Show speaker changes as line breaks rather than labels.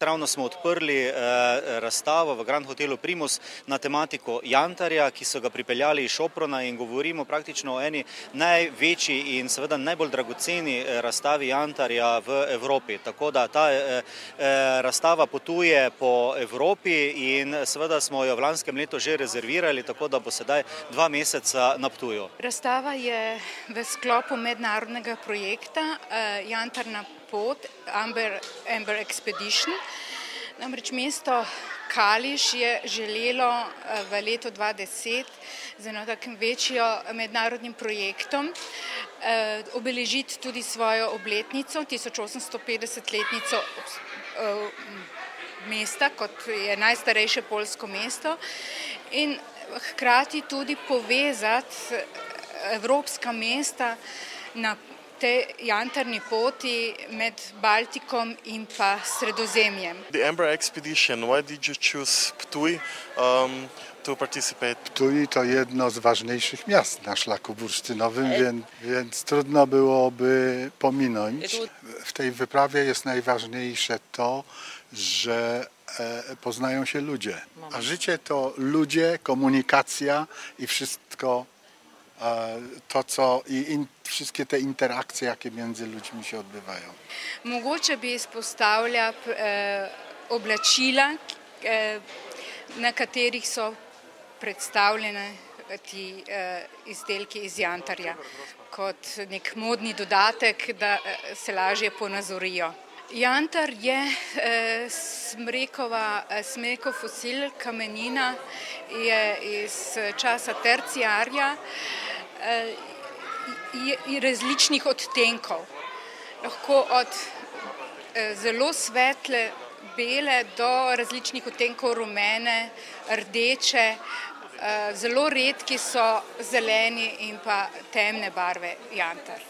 Ravno smo odprli razstavo v Grand Hotelu Primus na tematiko jantarja, ki so ga pripeljali iz Šoprona in govorimo praktično o eni največji in seveda najbolj dragoceni razstavi jantarja v Evropi. Tako da ta razstava potuje po Evropi in seveda smo jo v lanskem letu že rezervirali, tako da bo sedaj 2 meseca na Ptuju.
Razstava je v sklopu mednarodnega projekta Jantarna pot, Amber Expedition. Namreč mesto Kališ je želelo v letu 2010 z eno takim večjo mednarodnim projektom obeležiti tudi svojo obletnico, 1850-letnico mesta, kot je najstarejše poljsko mesto, in hkrati tudi povezati evropska mesta na tej jantarni poti med Baltikom in pa Sredozemljem.
The Amber Expedition, why did you choose Ptuj to participate?
Ptuj to jedno z ważniejszych miast na szlaku bursztynowym, więc trudno byłoby pominąć. W tej wyprawie jest najważniejsze to, że poznają się ludzie. A życie to ludzie, komunikacja i wszystko to, co i wszystkie te interakcje, jakie między ludźmi się odbywają.
Mogoče bi izpostavlja oblačila, na katerih so predstavljene ti izdelki iz jantarja, kot nek modni dodatek, da se lažje ponazorijo. Jantar je smrekov fosil, kamenina, je iz časa terciarja, različnih odtenkov. Lahko od zelo svetle bele do različnih odtenkov rumene, rdeče, zelo redki so zeleni in pa temne barve jantar.